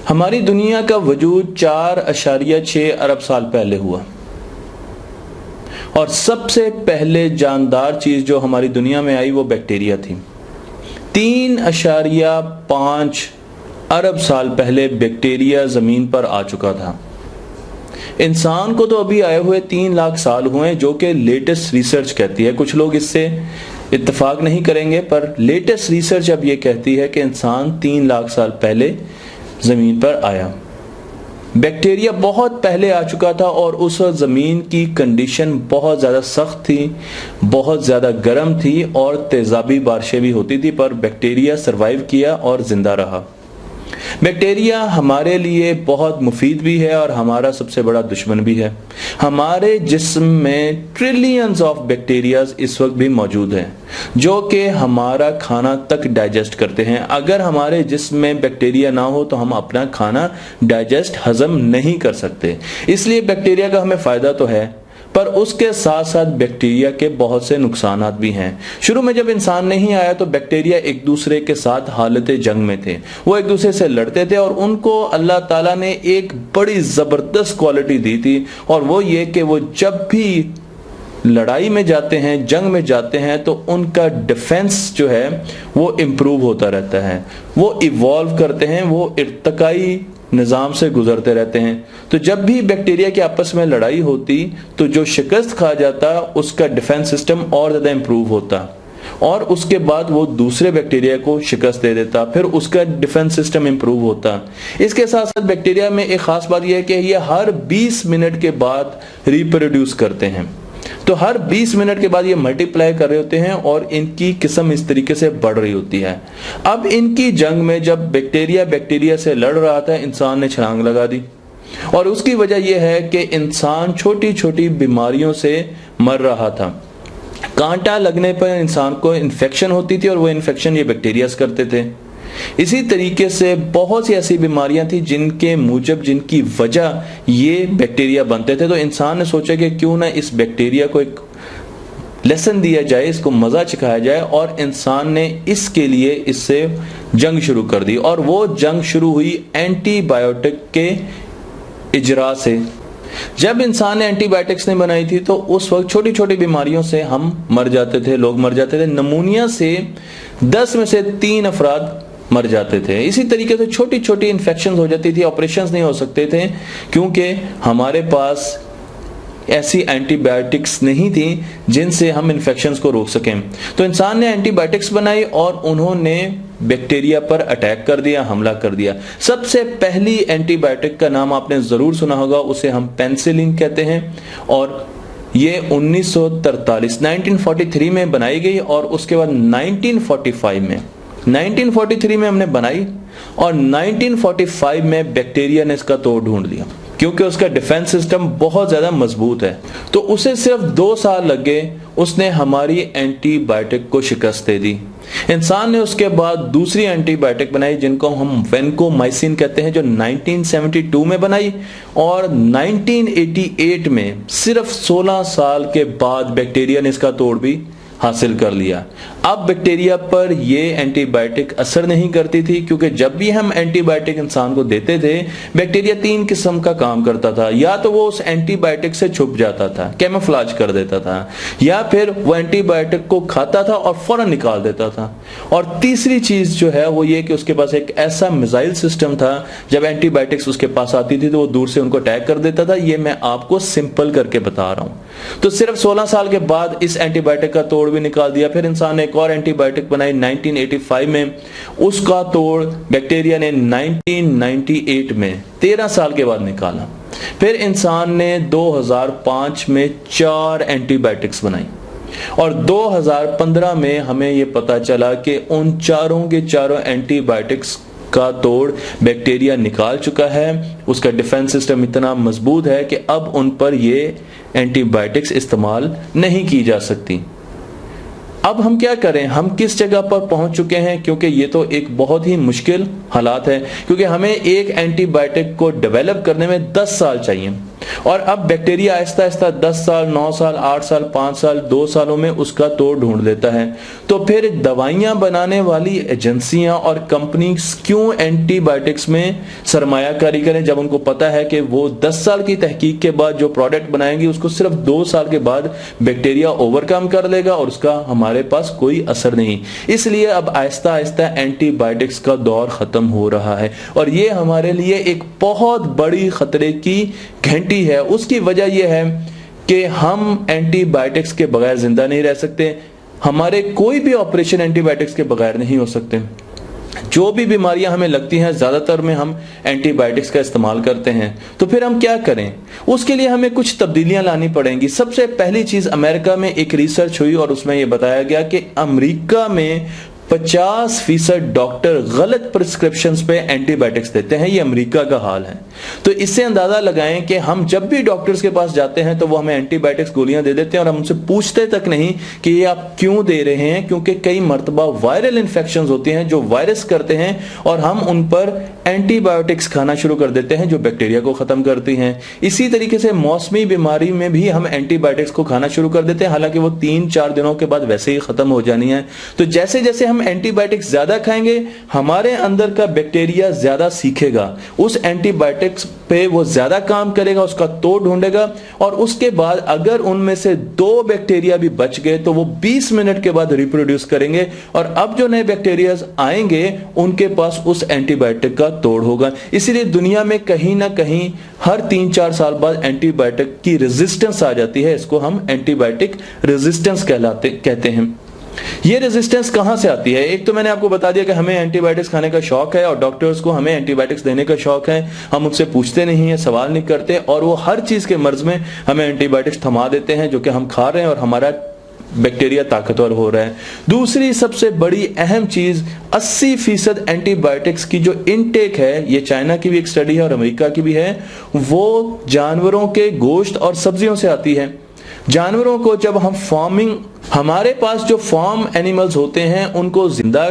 हमारी दुनिया का वजूद 4.6 अरब साल पहले हुआ और सबसे पहले जानदार चीज जो हमारी दुनिया में आई वो बैक्टीरिया थी। 3.5 अरब साल पहले बैक्टीरिया जमीन पर आ चुका था। इंसान को तो अभी आए हुए 3 लाख साल हुए, जो कि लेटेस्ट रिसर्च कहती है। कुछ लोग इससे इत्तेफाक नहीं करेंगे, पर लेटेस्ट रिसर्च अब ये कहती है कि इंसान 3 लाख साल पहले जमीन पर आया। बैक्टीरिया बहुत पहले आ चुका था और उस वक्त ज़मीन की कंडीशन बहुत ज़्यादा सख्त थी, बहुत ज़्यादा गर्म थी और तेज़ाबी बारिशें भी होती थी, पर बैक्टीरिया सरवाइव किया और ज़िंदा रहा। बैक्टीरिया हमारे लिए बहुत मुफीद भी है और हमारा सबसे बड़ा दुश्मन भी है। हमारे जिस्म में ट्रिलियंस ऑफ बैक्टीरियाज इस वक्त भी मौजूद हैं, जो कि हमारा खाना तक डाइजेस्ट करते हैं। अगर हमारे जिस्म में बैक्टीरिया ना हो तो हम अपना खाना डाइजेस्ट हजम नहीं कर सकते। इसलिए बैक्टीरिया का हमें फायदा तो है, पर उसके साथ साथ बैक्टीरिया के बहुत से नुकसानात भी हैं। शुरू में जब इंसान नहीं आया तो बैक्टीरिया एक दूसरे के साथ हालत जंग में थे, वो एक दूसरे से लड़ते थे और उनको अल्लाह ताला ने एक बड़ी जबरदस्त क्वालिटी दी थी, और वो ये कि वो जब भी लड़ाई में जाते हैं, जंग में जाते हैं, तो उनका डिफेंस जो है वो इम्प्रूव होता रहता है, वो इवॉल्व करते हैं, वो इर्तकाई निज़ाम से गुजरते रहते हैं। तो जब भी बैक्टीरिया की आपस में लड़ाई होती तो जो शिकस्त खा जाता उसका डिफेंस सिस्टम और ज़्यादा इम्प्रूव होता और उसके बाद वो दूसरे बैक्टीरिया को शिकस्त दे देता, फिर उसका डिफेंस सिस्टम इम्प्रूव होता। इसके साथ साथ बैक्टीरिया में एक खास बात यह है कि ये हर 20 मिनट के बाद रिप्रोड्यूस करते हैं। तो हर 20 मिनट के बाद ये मल्टीप्लाई कर रहे होते हैं और इनकी किस्म इस तरीके से बढ़ रही होती है। अब इनकी जंग में जब बैक्टीरिया से लड़ रहा था, इंसान ने छलांग लगा दी, और उसकी वजह यह है कि इंसान छोटी छोटी बीमारियों से मर रहा था। कांटा लगने पर इंसान को इन्फेक्शन होती थी और वो इन्फेक्शन ये बैक्टीरियाज करते थे। इसी तरीके से बहुत सी ऐसी बीमारियां थी जिनके मूजब, जिनकी वजह ये बैक्टीरिया बनते थे। तो इंसान ने सोचा कि क्यों ना इस बैक्टीरिया को एक लेसन दिया जाए, इसको मजा चखाया जाए, और इंसान ने इसके लिए इससे जंग शुरू कर दी। और वो जंग शुरू हुई एंटीबायोटिक के इजरा से। जब इंसान ने एंटीबायोटिक्स नहीं बनाई थी तो उस वक्त छोटी छोटी बीमारियों से हम मर जाते थे, लोग मर जाते थे। नमूनिया से 10 में से 3 अफराद मर जाते थे। इसी तरीके से छोटी छोटी इन्फेक्शन हो जाती थी, ऑपरेशंस नहीं हो सकते थे क्योंकि हमारे पास ऐसी एंटीबायोटिक्स नहीं थी जिनसे हम इन्फेक्शंस को रोक सकें। तो इंसान ने एंटीबायोटिक्स बनाई और उन्होंने बैक्टीरिया पर अटैक कर दिया, हमला कर दिया। सबसे पहली एंटीबायोटिक का नाम आपने जरूर सुना होगा, उसे हम पेनिसिलिन कहते हैं, और ये 1943 में बनाई गई और उसके बाद 1943 में हमने बनाई और 1945 में बैक्टीरिया ने इसका तोड़ ढूंढ लिया क्योंकि उसका डिफेंस सिस्टम बहुत ज्यादा मजबूत है। तो उसे सिर्फ 2 साल लग गए, उसने हमारी एंटीबायोटिक को शिकस्त दे दी। इंसान ने उसके बाद दूसरी एंटीबायोटिक बनाई जिनको हम वेनकोमाइसिन कहते हैं, जो 1972 में बनाई, और 1988 में सिर्फ 16 साल के बाद बैक्टीरिया ने इसका तोड़ भी हासिल कर लिया। अब बैक्टीरिया पर यह एंटीबायोटिक असर नहीं करती थी क्योंकि जब भी हम एंटीबायोटिक इंसान को देते थे, बैक्टीरिया 3 किस्म का काम करता था। या तो वो उस एंटीबायोटिक से छुप जाता था, कैमोफ्लेज कर देता था, या फिर वो एंटीबायोटिक को खाता था और फौरन निकाल देता था। और तीसरी चीज जो है वो ये कि उसके पास एक ऐसा मिसाइल सिस्टम था, जब एंटीबायोटिक्स उसके पास आती थी तो वो दूर से उनको अटैक कर देता था। ये मैं आपको सिंपल करके बता रहा हूं। तो सिर्फ 16 साल के बाद इस एंटीबायोटिक का तोड़ भी निकाल दिया। फिर इंसान ने एक और एंटीबायोटिक बनाई 1985 में, उसका तोड़ बैक्टीरिया ने 1998 में 13 साल के बाद निकाला। फिर इंसान ने 2005 में 4 एंटीबायोटिक्स बनाई और 2015 में हमें यह पता चला कि उन चारों के चारों एंटीबायोटिक्स का तोड़ बैक्टीरिया निकाल चुका है। उसका डिफेंस सिस्टम इतना मजबूत है कि अब उन पर ये एंटीबायोटिक्स इस्तेमाल नहीं की जा सकती। अब हम क्या करें, हम किस जगह पर पहुंच चुके हैं, क्योंकि ये तो एक बहुत ही मुश्किल हालात है, क्योंकि हमें एक एंटीबायोटिक को डेवलप करने में 10 साल चाहिए और अब बैक्टीरिया आहिस्ता आहिस्ता 10 साल, 9 साल, 8 साल, 5 साल, 2 सालों में उसका तोड़ ढूंढ लेता है। तो फिर दवाइयां बनाने वाली एजेंसियां और कंपनीज क्यों एंटीबायोटिक्स में सरमायाकारी करें, जब उनको पता है कि वो 10 साल की तहकीक के बाद जो प्रोडक्ट बनाएंगे उसको सिर्फ 2 साल के बाद बैक्टीरिया ओवरकम कर लेगा और उसका हमारे पास कोई असर नहीं। इसलिए अब आहिस्ता आहिस्ता एंटीबायोटिक्स का दौर खत्म हो रहा है और ये हमारे लिए एक बहुत बड़ी खतरे की घंटी है। उसकी वजह यह है कि हम एंटीबायोटिक्स के बगैर जिंदा नहीं रह सकते। हमारे कोई भी ऑपरेशन एंटीबायोटिक्स के बगैर नहीं हो सकते। जो भी बीमारियां हमें लगती हैं ज्यादातर में हम एंटीबायोटिक्स का इस्तेमाल करते हैं। तो फिर हम क्या करें? उसके लिए हमें कुछ तब्दीलियां लानी पड़ेंगी। सबसे पहली चीज, अमेरिका में एक रिसर्च हुई और उसमें यह बताया गया कि अमेरिका में 50% डॉक्टर गलत प्रिस्क्रिप्शंस पे एंटीबायोटिक्स देते हैं। ये अमेरिका का हाल है। तो इससे अंदाजा लगाएं कि हम जब भी डॉक्टर्स के पास जाते हैं तो वो हमें एंटीबायोटिक्स गोलियां दे देते हैं और हम उनसे पूछते तक नहीं कि ये आप क्यों दे रहे हैं, क्योंकि कई मर्तबा वायरल इन्फेक्शंस होती हैं जो वायरस करते हैं और हम उन पर एंटीबायोटिक्स खाना शुरू कर देते हैं जो बैक्टीरिया को खत्म करती हैं। इसी तरीके से मौसमी बीमारी में भी हम एंटीबायोटिक्स को खाना शुरू कर देते हैं, हालांकि वो 3-4 दिनों के बाद वैसे ही खत्म हो जानी है। तो जैसे जैसे हम एंटीबायोटिक्स ज्यादा खाएंगे हमारे अंदर का बैक्टीरिया ज्यादा सीखेगा, उस एंटीबायोटिक्स पे वो ज्यादा काम करेगा, उसका तोड़ ढूंढेगा और उसके बाद अगर उनमें से 2 बैक्टीरिया भी बच गए तो वो 20 मिनट के बाद रिप्रोड्यूस करेंगे और अब जो नए बैक्टीरिया आएंगे उनके पास उस एंटीबायोटिक का तोड़ होगा। इसीलिए दुनिया में कहीं ना कहीं हर 3-4 साल बाद एंटीबायोटिक की रेजिस्टेंस आ जाती है। इसको हम एंटीबायोटिक रेजिस्टेंस कहते हैं। ये रेजिस्टेंस कहां से आती है? एक तो मैंने आपको बता दिया कि हमें एंटीबायोटिक्स खाने का शौक है और डॉक्टर्स को हमें एंटीबायोटिक्स देने का शौक है। हम उनसे पूछते नहीं है, सवाल नहीं करते और वो हर चीज के मर्ज में हमें एंटीबायोटिक्स थमा देते हैं जो कि हम खा रहे हैं और हमारा बैक्टीरिया ताकतवर हो रहा है। दूसरी सबसे बड़ी अहम चीज, 80% एंटीबायोटिक्स की जो इनटेक है, ये चाइना की भी एक स्टडी है और अमेरिका की भी है, वो जानवरों के गोश्त और सब्जियों से आती है। जानवरों को जब हम हमारे पास जो फार्म एनिमल्स होते हैं उनको जिंदा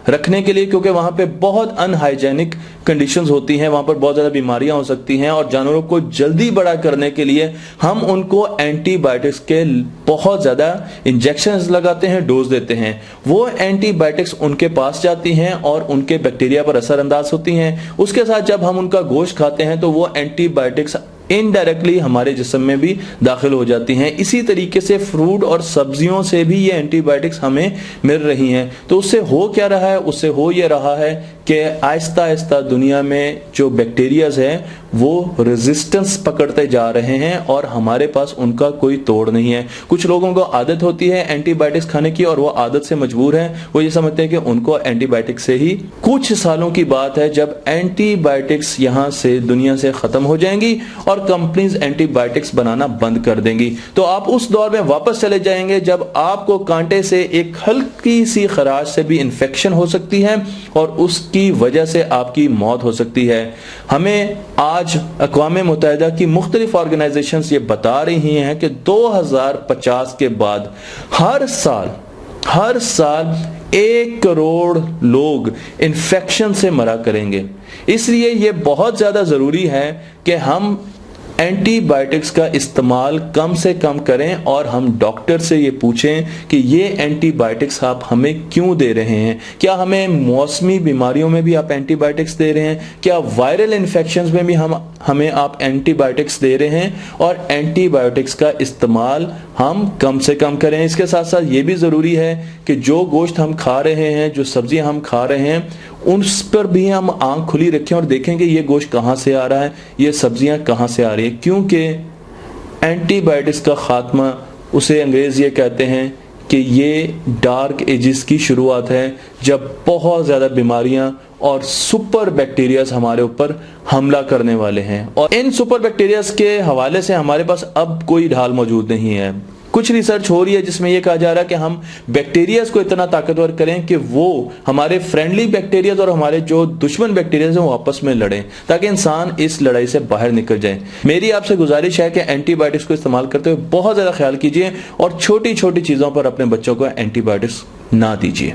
रखने के लिए, क्योंकि वहां पे बहुत अनहाइजेनिक कंडीशंस होती हैं, वहां पर बहुत ज्यादा बीमारियां हो सकती हैं और जानवरों को जल्दी बड़ा करने के लिए हम उनको एंटीबायोटिक्स के बहुत ज्यादा इंजेक्शंस लगाते हैं, डोज देते हैं। वो एंटीबायोटिक्स उनके पास जाती हैं और उनके बैक्टीरिया पर असरअंदाज होती हैं। उसके साथ जब हम उनका गोश्त खाते हैं तो वो एंटीबायोटिक्स इनडायरेक्टली हमारे जिस्म में भी दाखिल हो जाती हैं। इसी तरीके से फ्रूट और सब्जियों से भी ये एंटीबायोटिक्स हमें मिल रही हैं। तो उससे हो क्या रहा है? उससे हो ये रहा है कि आहिस्ता आहिस्ता दुनिया में जो बैक्टीरियाज हैं वो रेजिस्टेंस पकड़ते जा रहे हैं और हमारे पास उनका कोई तोड़ नहीं है। कुछ लोगों को आदत होती है एंटीबायोटिक्स खाने की और वो आदत से मजबूर हैं। वो ये समझते हैं कि उनको एंटीबायोटिक्स से ही, कुछ सालों की बात है जब एंटीबायोटिक्स यहां से दुनिया से खत्म हो जाएंगी और कंपनीज एंटीबायोटिक्स बनाना बंद कर देंगी। तो आप उस दौर में वापस चले जाएंगे जब आपको कांटे से एक हल्की सी खराश से भी इंफेक्शन हो सकती है और उसकी वजह से आपकी मौत हो सकती है। हमें आज अक़वाम मुत्तहिदा की मुख्तलिफ ऑर्गेनाइजेशंस ये बता रही हैं कि 2050 के बाद हर साल 1 करोड़ लोग इन्फेक्शन से मरा करेंगे। इसलिए ये बहुत ज्यादा जरूरी है कि हम एंटीबायोटिक्स का इस्तेमाल कम से कम करें और हम डॉक्टर से ये पूछें कि ये एंटीबायोटिक्स आप हमें क्यों दे रहे हैं। क्या हमें मौसमी बीमारियों में भी आप एंटीबायोटिक्स दे रहे हैं? क्या वायरल इन्फेक्शंस में भी हमें आप एंटीबायोटिक्स दे रहे हैं? और एंटीबायोटिक्स का इस्तेमाल हम कम से कम करें। इसके साथ साथ ये भी जरूरी है कि जो गोश्त हम खा रहे हैं, जो सब्जियां हम खा रहे हैं, उस पर भी हम आंख खुली रखें और देखें कि ये गोश्त कहां से आ रहा है, ये सब्जियां कहां से आ रही है। क्योंकि एंटीबायोटिक्स का खात्मा, उसे अंग्रेज ये कहते हैं कि ये डार्क एजेस की शुरुआत है, जब बहुत ज्यादा बीमारियां और सुपर बैक्टीरियाज हमारे ऊपर हमला करने वाले हैं। और इन सुपर बैक्टीरियाज के हवाले से हमारे पास अब कोई ढाल मौजूद नहीं है। कुछ रिसर्च हो रही है जिसमें यह कहा जा रहा है कि हम बैक्टीरियाज को इतना ताकतवर करें कि वो हमारे फ्रेंडली बैक्टीरियाज और हमारे जो दुश्मन बैक्टीरियाज हैं वो आपस में लड़ें, ताकि इंसान इस लड़ाई से बाहर निकल जाए। मेरी आपसे गुजारिश है कि एंटीबायोटिक्स को इस्तेमाल करते हुए बहुत ज्यादा ख्याल कीजिए और छोटी छोटी चीजों पर अपने बच्चों को एंटीबायोटिक्स ना दीजिए।